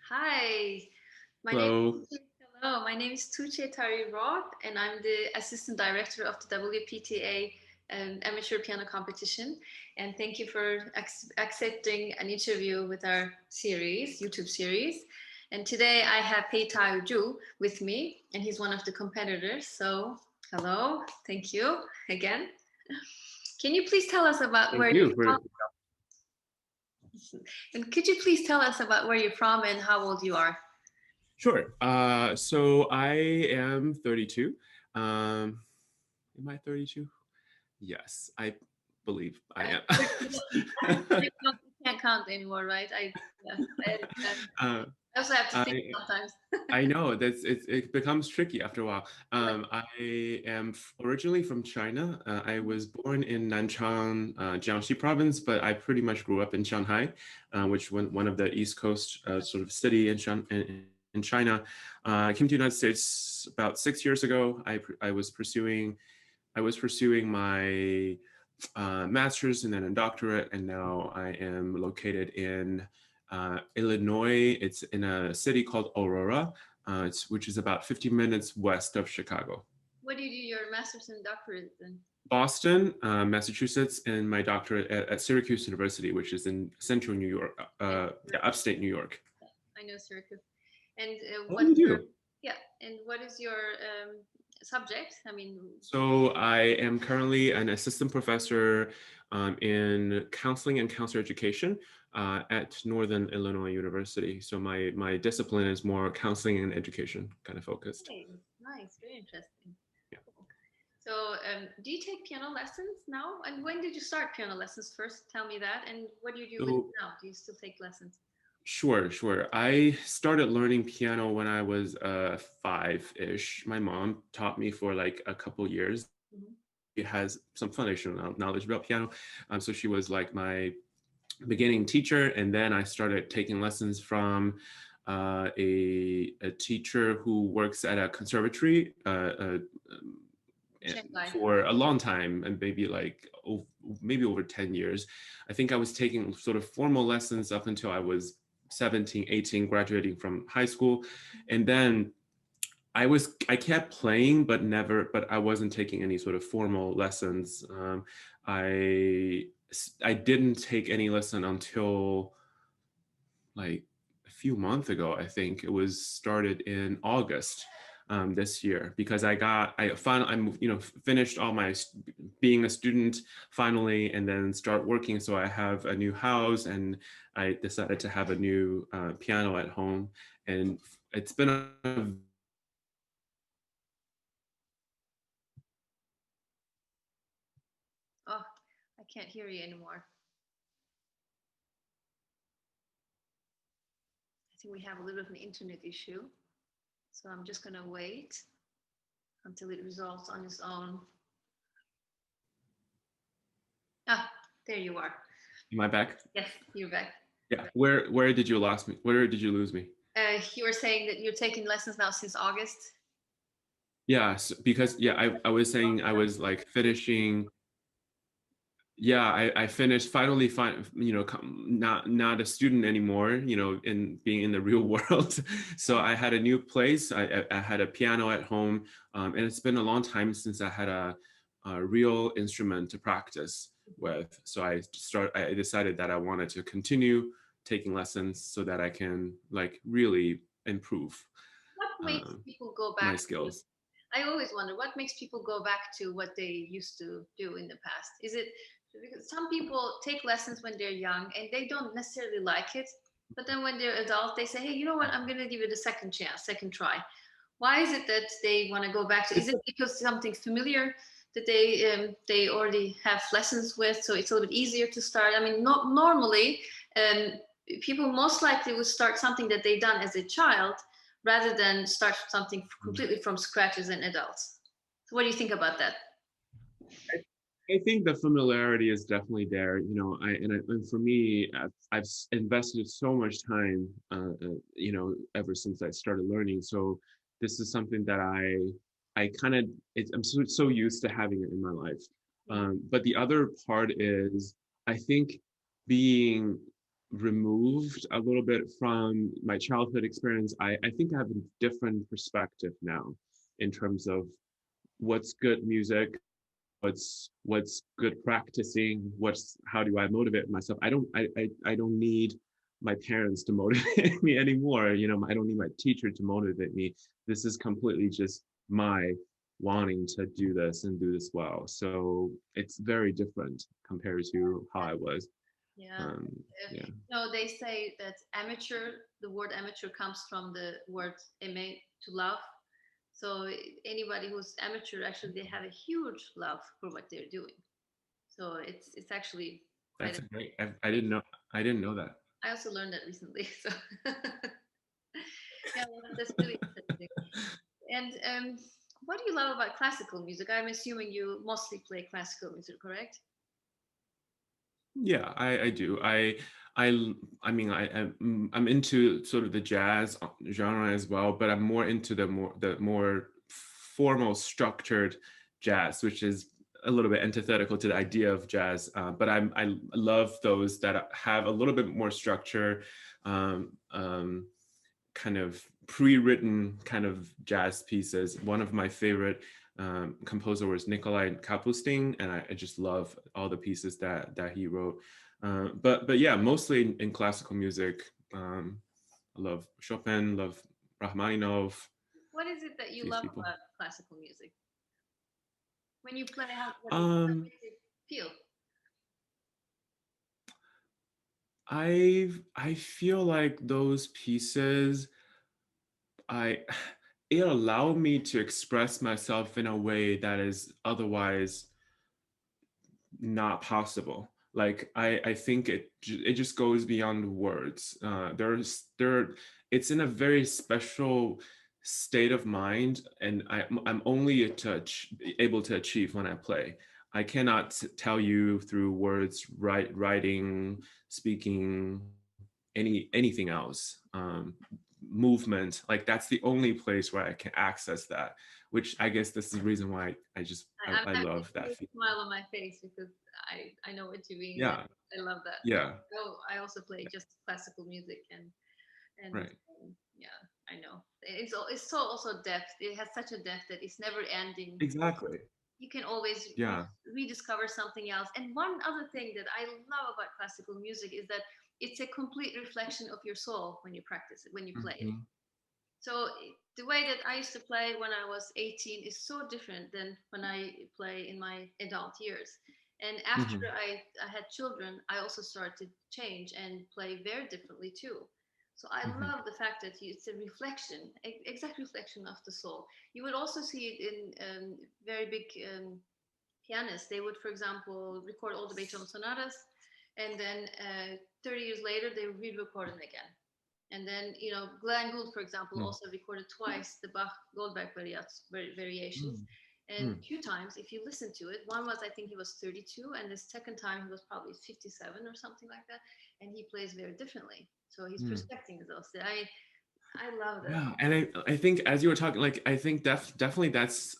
Hi, my name Hello. hello, my name is Tugce Tari-Roth, and I'm the assistant director of the WPTA amateur piano competition. And thank you for accepting an interview with our YouTube series. And today I have Peitao Zhu with me, and he's one of the competitors. So, hello, thank you again. Can you please tell us about Thank where you're you for from? And could you please tell us about where you're from and how old you are? sure. So I am 32. Am I 32? Yes, I believe I am. You can't count anymore, right? Yeah, I understand. uh, I also have to think I sometimes. I know it becomes tricky after a while. Like, I am originally from China. I was born in Nanchang, Jiangxi province, but I pretty much grew up in Shanghai, which one of the East Coast sort of city in China. I came to the United States about 6 years ago. I was pursuing my master's and then a doctorate, and now I am located in Illinois. It's in a city called Aurora, which is about 50 minutes west of Chicago. what do you do your master's and doctorate in? Boston, Massachusetts, and my doctorate at Syracuse University, which is in central New York, I, yeah, upstate New York. I know Syracuse. And Oh, you do? yeah, and what is your subject? I mean, So I am currently an assistant professor in counseling and counselor education at Northern Illinois University. So my discipline is more counseling and education kind of focused. hey, nice, very interesting. Yeah. Cool. So, do you take piano lessons now? And when did you start piano lessons? First, tell me that. And what do you do with it So now? Do you still take lessons? sure. I started learning piano when I was five-ish. My mom taught me for like a couple years. Mhm. It has some foundational knowledge about piano. So she was like my beginning teacher, and then I started taking lessons from a teacher who works at a conservatory Shanghai. for a long time, and maybe over 10 years. I think I was taking sort of formal lessons up until I was 17, 18, graduating from high school. And then I kept playing, but I wasn't taking any sort of formal lessons. I I didn't take any lesson until like a few months ago. I think it was started in August this year, because I finished all my being a student finally, and then start working. So I have a new house, and I decided to have a new piano at home, and it's been a Oh, I can't hear you anymore. I think we have a little bit of an internet issue. So I'm just going to wait until it resolves on its own. Ah, there you are. Am I back? Yes, you're back. Yeah. Where did you lose me? Where did you lose me? You were saying that you're taking lessons now since August. Yes, because yeah, I was saying I was like finishing. Yeah, I finished finally, not a student anymore, in being in the real world. So I had a new place. I had a piano at home, and it's been a long time since I had a real instrument to practice with. So I decided that I wanted to continue taking lessons so that I can like really improve What makes uh, people go my back to? skills. I always wonder what makes people go back to what they used to do in the past. Is it because some people take lessons when they're young and they don't necessarily like it, but then when they're adult, they say, "Hey, you know what? I'm going to give it a second chance, second try." Why is it that they want to go back to? Is it because something familiar that they already have lessons with, so it's a little bit easier to start? I mean, not normally, um, people most likely would start something that they done as a child rather than start something completely from scratch as an adult. So, what do you think about that? I think the familiarity is definitely there. And for me, I've invested so much time, ever since I started learning. So this is something that I kind of, I'm so used to having it in my life. But the other part is, I think being removed a little bit from my childhood experience. I think I have a different perspective now in terms of what's good music, what's good practicing, what's how do I motivate myself. I don't need my parents to motivate me anymore. You know, I don't need my teacher to motivate me. This is completely just my wanting to do this and do this well. So it's very different compared to how I was. Yeah. Um, yeah. No, they say that amateur, the word amateur comes from the word aimer, to love. So anybody who's amateur, actually, they have a huge love for what they're doing. So it's actually quite. That's a great. I didn't know that. I also learned that recently. So yeah, that's really interesting. And what do you love about classical music? I'm assuming you mostly play classical music, correct? Yeah, I do. I I mean I'm into sort of the jazz genre as well, but I'm more into the more formal structured jazz, which is a little bit antithetical to the idea of jazz. But I love those that have a little bit more structure, um, um, kind of pre-written kind of jazz pieces. One of my favorite composer was Nikolai Kapustin, and I just love all the pieces that he wrote. But yeah, mostly in classical music. I love Chopin, love Rachmaninoff, What is it that you these love people. about classical music? When you play, what Um, makes you feel? I feel like those pieces, I it allowed me to express myself in a way that is otherwise not possible. Like I think it just goes beyond words. It's in a very special state of mind, and I'm only able to achieve when I play. I cannot tell you through words, writing, speaking, anything else. Movement, like that's the only place where I can access that. Which I guess this is the reason why I I'm love making that a feeling. smile on my face because I know what you mean. Yeah, I love that. yeah, Oh, I also play just classical music and right. yeah, I know. It's so also depth. It has such a depth that it's never ending. Exactly. You can always Yeah. rediscover something else. And one other thing that I love about classical music is that it's a complete reflection of your soul when you practice it, when you play it. Hmm. So the way that I used to play when I was 18 is so different than when I play in my adult years. And after Hmm. I had children, I also started to change and play very differently too. So I Hmm. love the fact that it's a reflection, exact reflection of the soul. You would also see it in very big pianists. They would, for example, record all the Beethoven sonatas, and then 30 years later, they would re-record them again. And then, Glenn Gould, for example, Mm. also recorded twice the Bach Goldberg variations. Mm. And Mm. a few times, if you listen to it, one was, I think he was 32, and the second time he was probably 57 or something like that. And he plays very differently. So his Mm. perspective is also, I love that. Yeah, and I think as you were talking, like I think definitely that's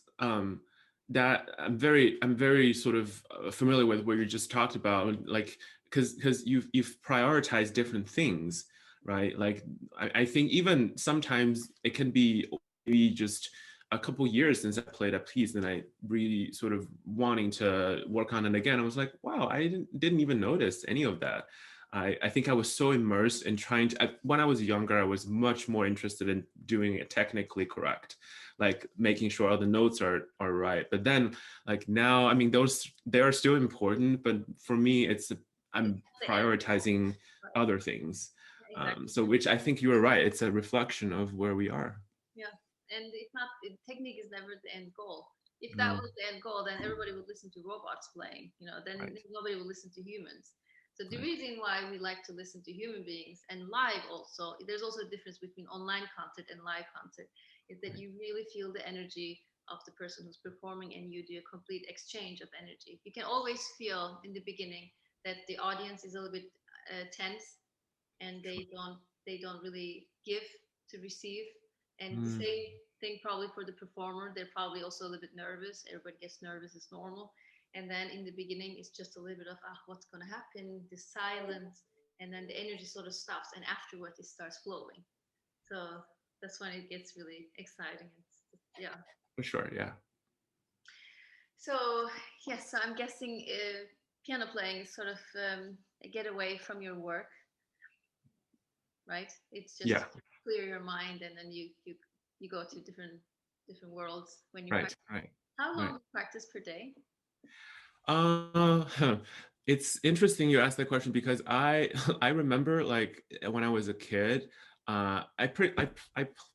that I'm very sort of familiar with what you just talked about, like because you've prioritized different things, right? Like I think even sometimes it can be maybe just a couple years since I played a piece and I really sort of wanting to work on it again. I was like, wow, I didn't even notice any of that. I think I was so immersed in trying to, when I was younger, I was much more interested in doing it technically correct, like making sure all the notes are right. But then like now, I mean, those, they are still important, but for me, It's I'm the end. prioritizing other things. Exactly. So which I think you were right. It's a reflection of where we are. Yeah, and it's not technique is never the end goal. If that No, was the end goal, then everybody would listen to robots playing. Then right, nobody would listen to humans. So the right, reason why we like to listen to human beings and live also, there's also a difference between online content and live content, is that right. you really feel the energy of the person who's performing and you do a complete exchange of energy. You can always feel in the beginning that the audience is a little bit tense and Sure. they don't really give to receive. And the Mm, same thing probably for the performer. They're probably also a little bit nervous. Everybody gets nervous, it's normal. And then in the beginning, it's just a little bit of, what's going to happen? The silence. and then the energy sort of stops, and afterwards it starts flowing. So that's when it gets really exciting. Yeah. For sure, yeah. So yes, so I'm guessing piano playing is sort of a getaway from your work, right? It's just Yeah, to clear your mind, and then you go to different worlds when you right, practice. right, How long right. do you practice per day? Huh. It's interesting you asked that question because I I remember like when I was a kid, I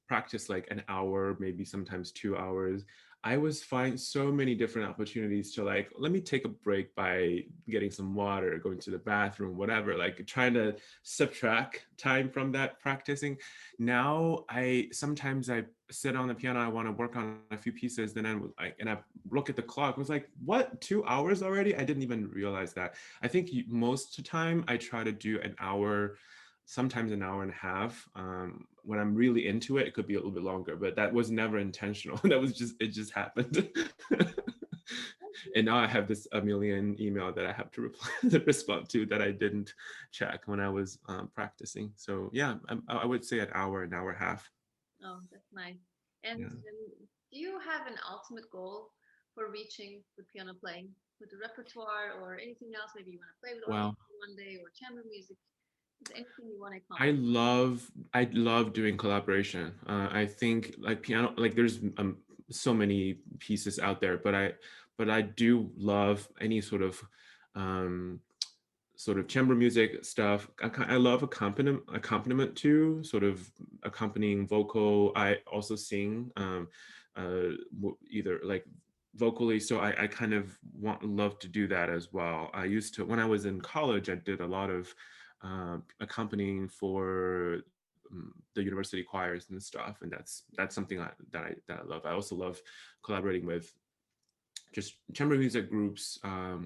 practiced like an hour, maybe sometimes 2 hours. I was finding so many different opportunities to like, let me take a break by getting some water, going to the bathroom, whatever, like trying to subtract time from that practicing. Now I sit on the piano, I want to work on a few pieces, then I look at the clock. I was like, what, 2 hours already? I didn't even realize that. I think most of the time I try to do an hour, sometimes an hour and a half. When I'm really into it, it could be a little bit longer, but that was never intentional. That was just, it just happened. And now I have this a million email that I have to reply to respond to that I didn't check when I was practicing. So yeah, I would say an hour and a half. Oh, that's nice. And Yeah. do you have an ultimate goal for reaching with piano playing, with the repertoire or anything else? Maybe you want to play with Wow. orchestra one day or chamber music. Is there anything you want to accomplish? I love doing collaboration. I think like piano, like there's so many pieces out there, but I do love any um, sort of chamber music stuff. I love accompaniment too, sort of accompanying vocal. I also sing, either like vocally. So I kind of love to do that as well. I used to, when I was in college, I did a lot of accompanying for the university choirs and stuff, and that's something that I love. I also love collaborating with just chamber music groups,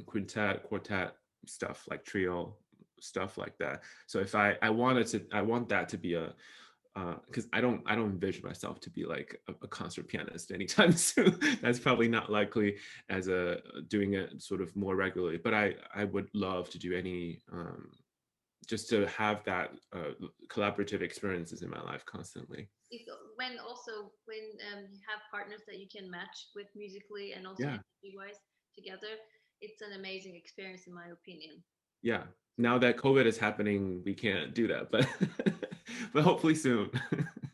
quintet, quartet stuff, like trio stuff like that. So if I want that to be a because I don't envision myself to be like a concert pianist anytime soon. That's probably not likely as a doing it sort of more regularly. But I would love to do any just to have that collaborative experiences in my life constantly. It's when also when you have partners that you can match with musically and also Yeah, energy wise together, it's an amazing experience in my opinion. yeah. Now that COVID is happening, we can't do that, but but hopefully soon.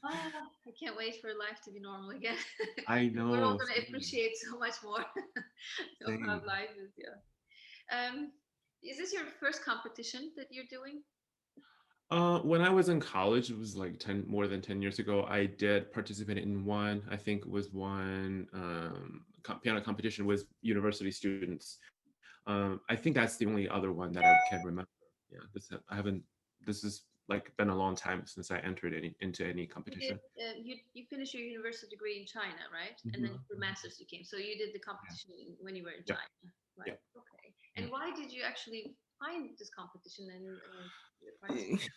Ah, I can't wait for life to be normal again. I We're all know. going to Same. appreciate so much more of how Same. life is. Yeah. Um, is this your first competition that you're doing? When I was in college, it was like 10, more than 10 years ago, I did participate in one, I think it was one piano competition with university students. I think that's the only other one that I can remember. Yeah, I haven't, this has like been a long time since I entered into any You did. competition. You finished your university degree in China, right? And then Mhm. for masters you came. So you did the Yeah, competition when you were in yeah, China, yeah, right? Okay. yeah. And why did you actually find this competition and Eh, participate?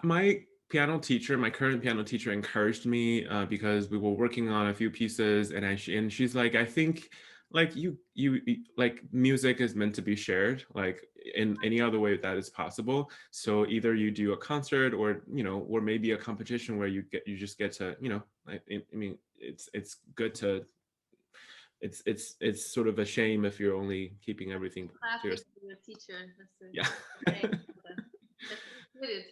My piano teacher, my current piano teacher, encouraged me because we were working on a few pieces, and and she's like, I think like like music is meant to be shared, like in any other way that is possible. So either you do a concert, or or maybe a competition where you just get to I mean, it's good to it's sort of a shame if you're only keeping everything to Classic yourself. to your teacher. That's the Yeah. saying. That's good.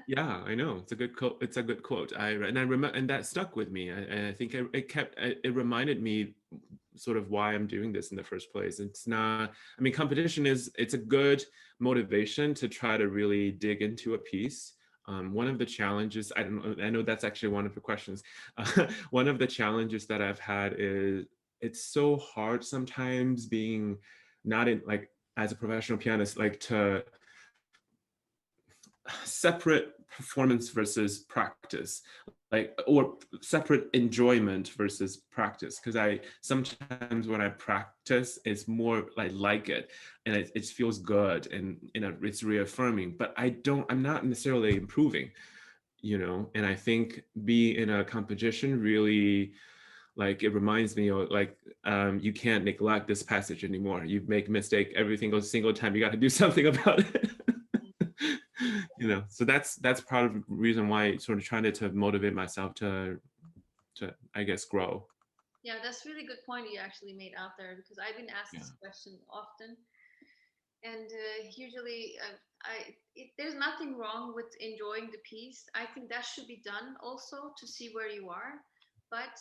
Yeah, I know. It's a good quote. It's a good quote. And I remember, and that stuck with me. And I think it reminded me sort of why I'm doing this in the first place. It's not, I mean, competition it's a good motivation to try to really dig into a piece. One of the challenges, I don't know, I know that's actually one of the questions. One of the challenges that I've had is it's so hard sometimes being not in like as a professional pianist, like to separate performance versus practice, like, or separate enjoyment versus practice, because I sometimes when I practice it's more like it, and it feels good, and it's reaffirming, but I'm not necessarily improving, and I think being in a competition really, like, it reminds me of like, you can't neglect this passage anymore. You make a mistake every single time, you got to do something about it. you know, so that's part of the reason why sort of trying to motivate myself to I guess grow. Yeah, that's really good point you actually made out there because I've been asked Yeah. this question often, and usually there's nothing wrong with enjoying the piece. I think that should be done also to see where you are. But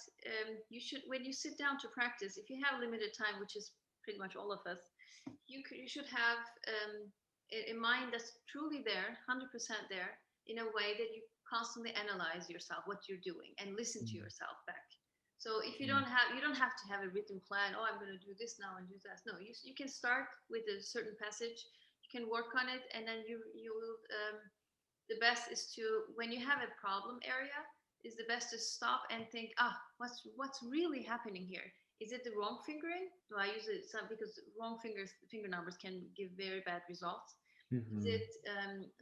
you should, when you sit down to practice, if you have limited time, which is pretty much all of us, you should have a mind that's truly there, 100% there, in a way that you constantly analyze yourself, what you're doing, and listen to Mm, yourself back. So if mm, you don't have to have a written plan. Oh, I'm going to do this now and do that. No, you can start with a certain passage. You can work on it, and then you will. The best is to, when you have a problem area, is the best to stop and think, what's really happening here? Is it the wrong fingering? Do I use it some, because wrong finger numbers can give very bad results? Is mhm. it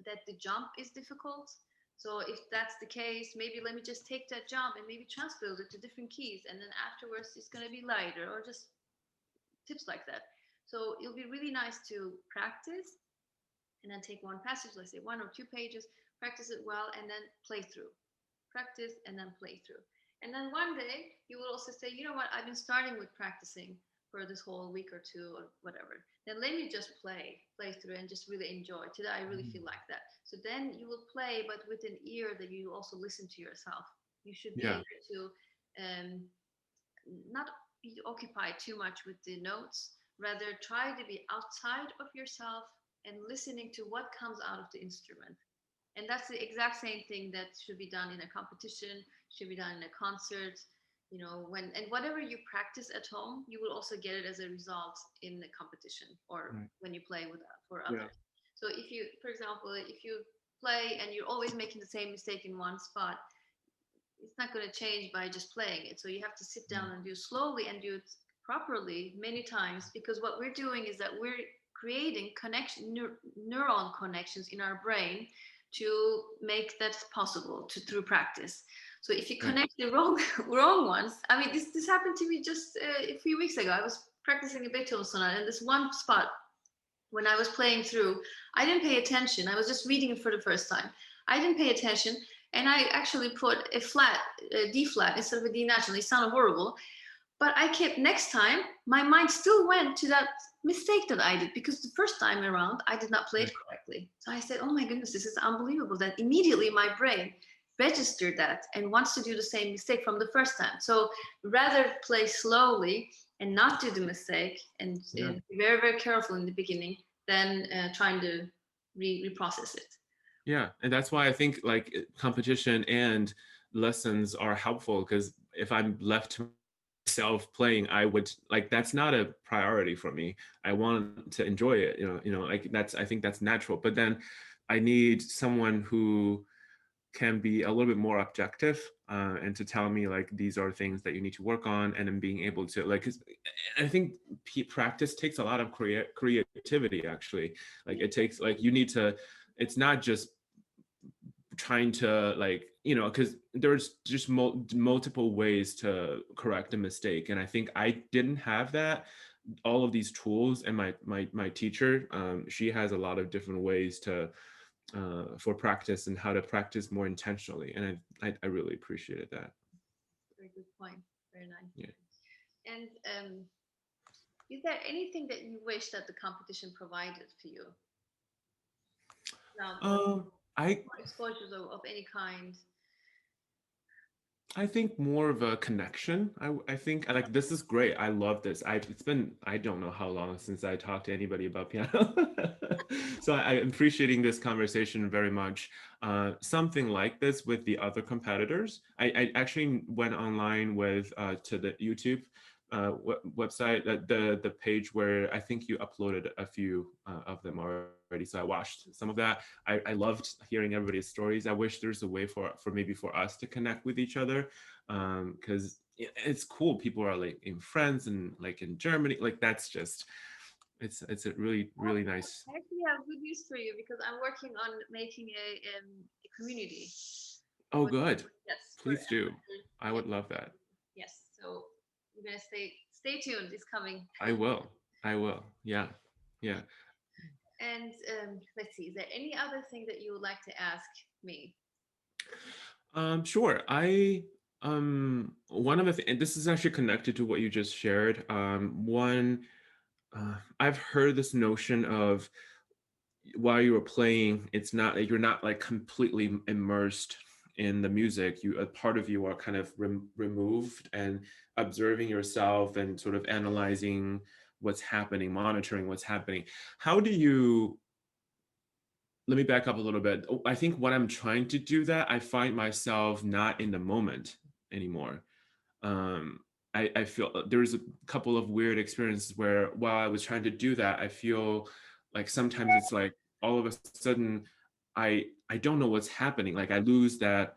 that the jump is difficult? So if that's the case, maybe let me just take that jump and maybe transpose it to different keys, and then afterwards it's going to be lighter, or just tips like that. So it'll be really nice to practice and then take one passage, let's say 1 or 2 pages, practice it well, and then play through. Practice and then play through. And then one day you will also say, you know what, I've been starting with practicing for this whole week or two or whatever. Then let me just play through and just really enjoy. Today I really feel like that. So then you will play, but with an ear that you also listen to yourself. You should be Yeah. able to not be occupied too much with the notes, rather try to be outside of yourself and listening to what comes out of the instrument. And that's the exact same thing that should be done in a competition, should be done in a concert. You know, when, and whatever you practice at home, you will also get it as a result in the competition or Right. when you play with for Yeah. others. So if you, for example, if you play and you're always making the same mistake in one spot, it's not going to change by just playing it. So you have to sit Mm, down and do slowly and do it properly many times, because what we're doing is that we're creating neuron connections in our brain to make that possible to through practice. So if you right. connect the wrong wrong ones, I mean, this happened to me just a few weeks ago. I was practicing a Beethoven sonata, and this one spot when I was playing through, I didn't pay attention. I was just reading it for the first time. I didn't pay attention, and I actually put a D flat instead of a D natural. It sounded horrible, but I kept, next time, my mind still went to that mistake that I did, because the first time around I did not play it Right. correctly. So I said, oh my goodness, this is unbelievable that immediately my brain registered that and wants to do the same mistake from the first time. So rather play slowly and not do the mistake, and Yeah. be very, very careful in the beginning than trying to reprocess it. Yeah, and that's why I think like competition and lessons are helpful because if I'm left to myself playing, I would like that's not a priority for me. I want to enjoy it, like that's I think that's natural. But then I need someone who can be a little bit more objective and to tell me like these are things that you need to work on, and then being able to like 'cause I think practice takes a lot of creativity actually. Like it takes like you need to, it's not just trying to like because there's just multiple ways to correct a mistake, and I think I didn't have that all of these tools, and my teacher, she has a lot of different ways to for practice and how to practice more intentionally, and I really appreciated that. Very good point. Very nice. Yeah. And is there anything that you wish that the competition provided for you? Now, um I exposures of any kind. I think more of a connection. I think like this is great. I love this. It's been I don't know how long since I talked to anybody about piano. So I'm appreciating this conversation very much. Something like this with the other competitors. I actually went online with to the YouTube website, the page where I think you uploaded a few of them already. So I watched some of that. I loved hearing everybody's stories. I wish there's a way for maybe for us to connect with each other, because it's cool. People are like in France and like in Germany. Like that's just it's a really nice. I actually have good news for you, because I'm working on making a community. Oh, For, good. yes, for Please do. I yeah, would love that. yes. So you're gonna stay tuned. It's coming. I will. I will. Yeah. Yeah. And let's see, is there any other thing that you would like to ask me? Sure. One of the and this is actually connected to what you just shared. I've heard this notion of while you were playing, it's not you're not like completely immersed in the music. You a part of you are kind of removed and observing yourself and sort of analyzing what's happening, monitoring what's happening. How do you Let me back up a little bit. I think when I'm trying to do that, I find myself not in the moment anymore. Um, I feel there's a couple of weird experiences where while I was trying to do that, I feel like sometimes it's like all of a sudden I don't know what's happening. Like I lose that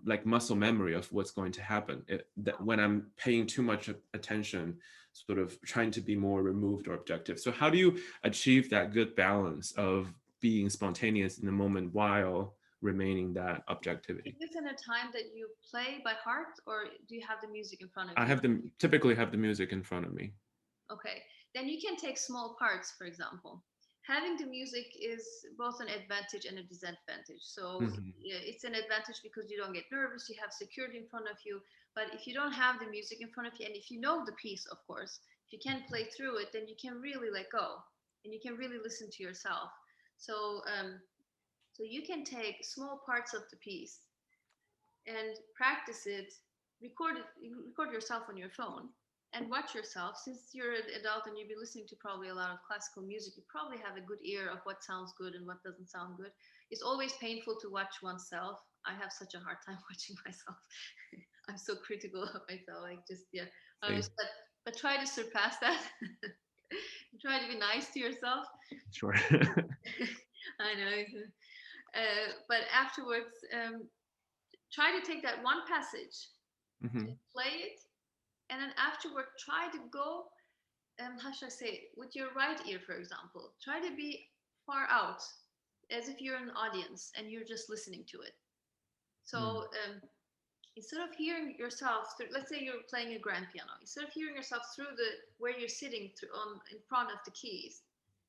like muscle memory of what's going to happen. That when I'm paying too much attention, sort of trying to be more removed or objective. So how do you achieve that good balance of being spontaneous in the moment while remaining that Is objectivity? this in a time that you play by heart, or do you have the music in front of I you? have them typically have the music in front of me. Okay, then you can take small parts, for example. Having the music is both an advantage and a disadvantage. So Mhm. yeah, it's an advantage because you don't get nervous, you have security in front of you. But if you don't have the music in front of you, and if you know the piece, of course, if you can play through it, then you can really let go and you can really listen to yourself. So, so you can take small parts of the piece and practice it, record yourself on your phone and watch yourself. Since you're an adult and you've been listening to probably a lot of classical music, you probably have a good ear of what sounds good and what doesn't sound good. It's always painful to watch oneself. I have such a hard time watching myself. I'm so critical of myself. Like just yeah, Same. but try to surpass that. Try to be nice to yourself. Sure. I know. But afterwards, try to take that one passage, Hmm. play it, and then afterward try to go, how should I say it, with your right ear, for example. Try to be far out, as if you're an audience and you're just listening to it. So instead of hearing yourself through, let's say you're playing a grand piano, instead of hearing yourself through the where you're sitting through on in front of the keys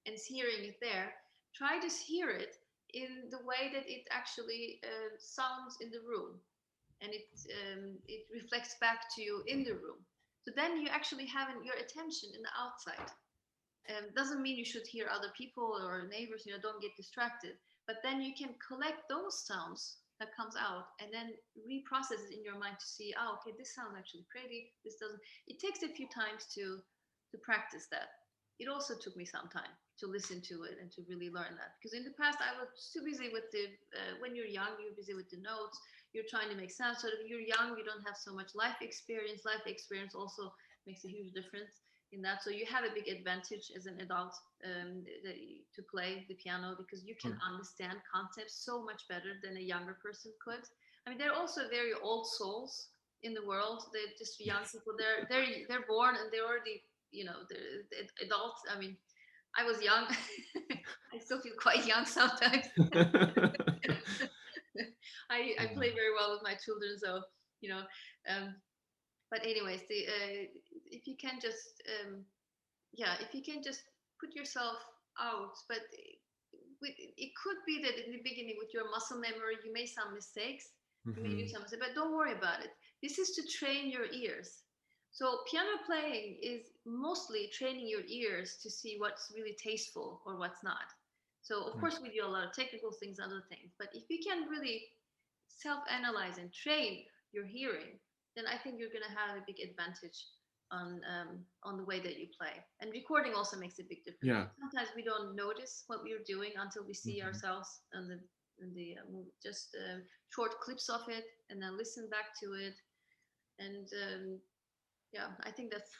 and hearing it there, try to hear it in the way that it actually sounds in the room, and it reflects back to you in the room. So then you actually have your attention in the outside. Doesn't mean you should hear other people or neighbors. Don't get distracted. But then you can collect those sounds that comes out and then reprocess it in your mind to see, oh, okay, this sounds actually pretty. This doesn't. It takes a few times to practice that. It also took me some time to listen to it and to really learn that, because in the past I was too busy with the when you're young, you're busy with the notes, you're trying to make sense. So if you're young, you don't have so much life experience. Life experience also makes a huge difference in that. So you have a big advantage as an adult, to play the piano, because you can Sure. understand concepts so much better than a younger person could. I mean, they're also very old souls in the world. They're just young Yes. people. They're born and they're already, they're adults. I mean, I was young. I still feel quite young sometimes. I play very well with my children, so you know. Um, but anyways, if you can just yeah, if you can just put yourself out, but it could be that in the beginning with your muscle memory, you may some mistakes, you may do Hmm. some mistakes, but don't worry about it. This is to train your ears. So piano playing is mostly training your ears to see what's really tasteful or what's not. So of Right. course we do a lot of technical things, other things, but if you can really self-analyze and train your hearing, then I think you're going to have a big advantage on the way that you play. And recording also makes a big difference. Yeah. Sometimes we don't notice what we're doing until we see Hmm. ourselves on the just short clips of it, and then listen back to it. And yeah, I think that's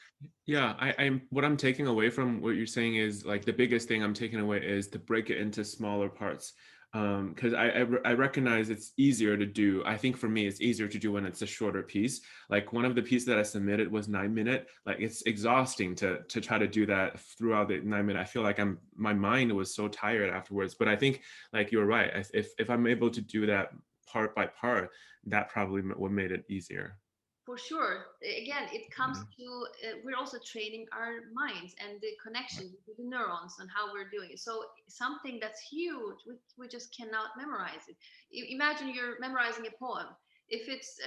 Yeah, I'm what I'm taking away from what you're saying is like the biggest thing I'm taking away is to break it into smaller parts. Because I recognize it's easier to do. I think for me, it's easier to do when it's a shorter piece. Like one of the pieces that I submitted was 9 minute. Like it's exhausting to try to do that throughout the 9 minute. I feel like my mind was so tired afterwards. But I think like you're right. If I'm able to do that part by part, that probably what made it easier. For sure. Again, it comes to we're also training our minds and the connection with the neurons and how we're doing it. So something that's huge, we just cannot memorize it. Imagine you're memorizing a poem. If it's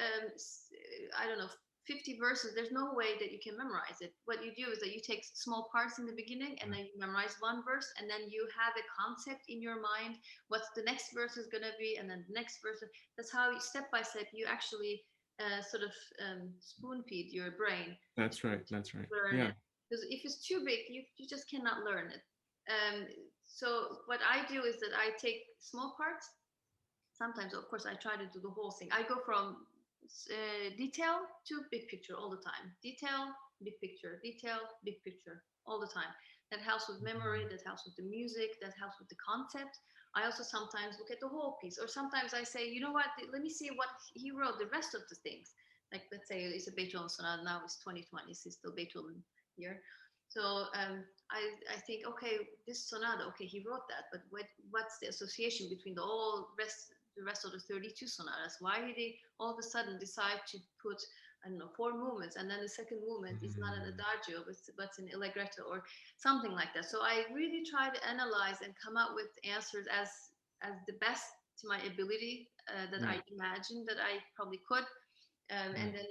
I don't know, 50 verses, there's no way that you can memorize it. What you do is that you take small parts in the beginning and then you memorize one verse, and then you have a concept in your mind what's the next verse is going to be, and then the next verse. That's how you, step by step, you actually sort of spoon feed your brain. That's right. That's right. Learn Yeah. it. Because if it's too big, you just cannot learn it. So what I do is that I take small parts. Sometimes, of course, I try to do the whole thing. I go from detail to big picture all the time. Detail, big picture, detail, big picture all the time. That helps with memory, that helps with the music, that helps with the concept. I also sometimes look at the whole piece, or sometimes I say, you know what, let me see what he wrote, the rest of the things. Like, let's say it's a Beethoven sonata, now it's 2020, it's still Beethoven year. So I think, okay, this sonata, okay, he wrote that, but what's the association between the rest of the 32 sonatas? Why did they all of a sudden decide to put, I don't know, 4 movements, and then the second movement is not an adagio, but an allegretto or something like that. So I really try to analyze and come up with answers as the best to my ability that I imagine that I probably could. And then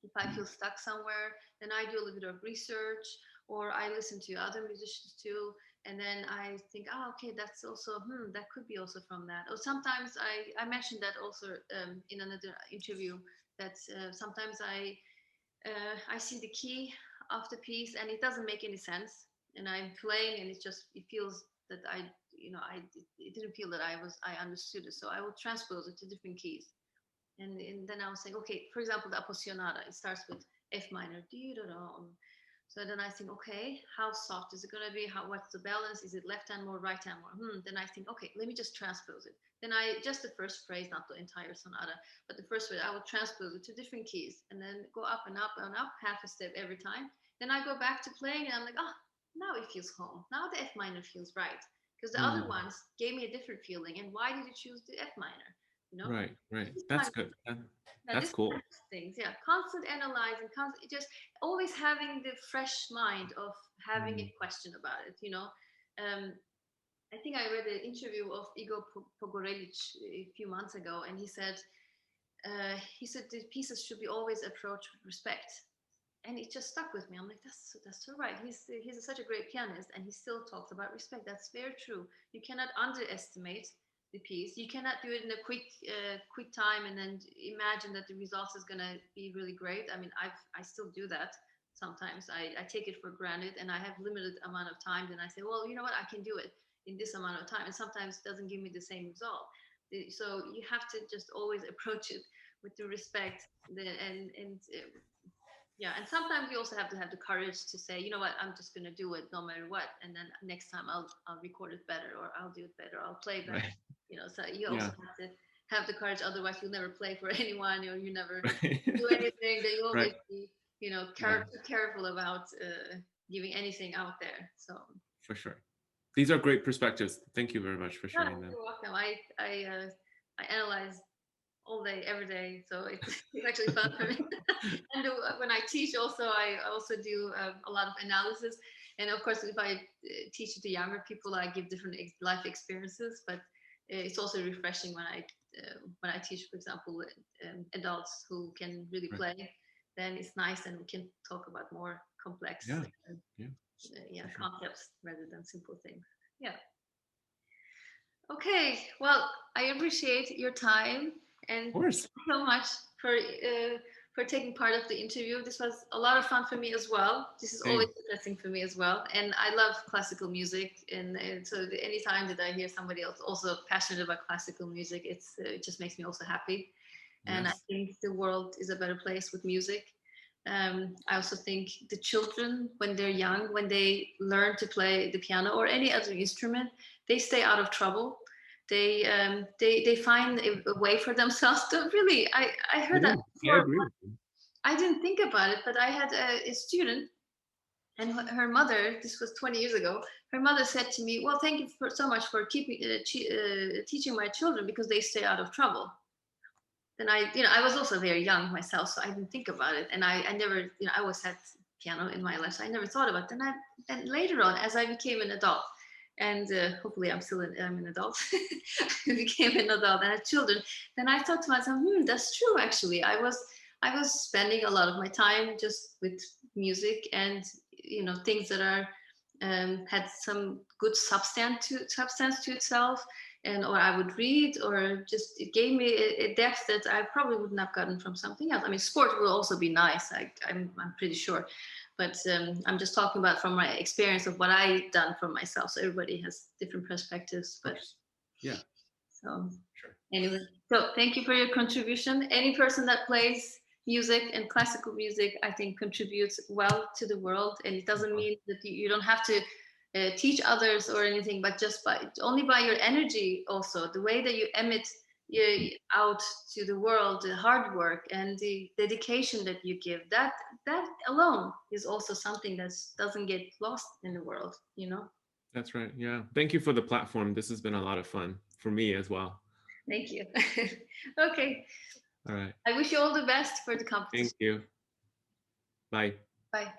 if I feel stuck somewhere, then I do a little bit of research, or I listen to other musicians too. And then I think, oh, okay, that's also, that could be also from that. Or sometimes I mentioned that also in another interview, that sometimes I see the key of the piece and it doesn't make any sense. And I'm playing and it feels that it didn't feel that I understood it. So I will transpose it to different keys. And then I was saying, okay, for example, the Appassionata, it starts with F minor, so then I think, okay, how soft is it going to be? What's the balance? Is it left hand more, right hand more? Then I think, okay, let me just transpose it. Then just the first phrase, not the entire sonata, but the first phrase, I will transpose it to different keys and then go up and up and up, half a step every time. Then I go back to playing and I'm like, oh, now it feels home. Now the F minor feels right. Because the other ones gave me a different feeling. And why did you choose the F minor? Right. That's good. That's This cool. kind of things, constant analyzing, constant, just always having the fresh mind of having a question about it. I think I read an interview of Igor Pogorelic a few months ago, and he said the pieces should be always approached with respect, and it just stuck with me. I'm like, that's so right. He's such a great pianist, and he still talks about respect. That's very true. You cannot underestimate the piece. You cannot do it in a quick time and then imagine that the results is gonna be really great. I mean, I still do that sometimes. I take it for granted, and I have limited amount of time. And I say, well, you know what, I can do it in this amount of time, and sometimes it doesn't give me the same result. So you have to just always approach it with the respect and sometimes you also have to have the courage to say, you know what, I'm just going to do it no matter what, and then next time I'll record it better, or I'll do it better, I'll play better. Right. So you also have to have the courage, otherwise you'll never play for anyone, or you never do anything. Then you always be careful about giving anything out there. So for sure, these are great perspectives. Thank you very much for sharing them. You're welcome. I analyze all day, every day. So it's actually fun for me. And when I teach also, I also do a lot of analysis. And of course, if I teach it to younger people, I give different life experiences, but it's also refreshing when I teach, for example, adults who can really play, then it's nice and we can talk about more complex concepts rather than simple things. Yeah. Okay, well, I appreciate your time, and thank you so much for taking part of the interview. This was a lot of fun for me as well. This is always interesting for me as well, and I love classical music, and so anytime that I hear somebody else also passionate about classical music, it just makes me also happy. And I think the world is a better place with music. I also think the children, when they're young, when they learn to play the piano or any other instrument, they stay out of trouble. They find a way for themselves to really. I heard that before. I agree. I didn't think about it, but I had a student, and her mother. This was 20 years ago. Her mother said to me, "Well, thank you so much for keeping teaching my children, because they stay out of trouble." then I was also very young myself, so I didn't think about it. And I never, I always had piano in my life, so I never thought about it. Then later on, as I became an adult, and hopefully I'm an adult, I became an adult and had children, then I thought to myself, that's true. Actually, I was spending a lot of my time just with music and things that are had some good substance to itself, and or I would read, or just it gave me a depth that I probably wouldn't have gotten from something else. I mean, sport will also be nice. I'm pretty sure, but I'm just talking about from my experience of what I done for myself. So everybody has different perspectives, but yeah. so Sure. anyway, so thank you for your contribution. Any person that plays music and classical music, I think, contributes well to the world. And it doesn't mean that you don't have to teach others or anything, but just only by your energy, also the way that you emit out to the world, the hard work and the dedication that you give, that alone is also something that doesn't get lost in the world. That's right. Yeah. Thank you for the platform. This has been a lot of fun for me as well. Thank you. Okay. All right. I wish you all the best for the Thank competition. you. Bye. Bye.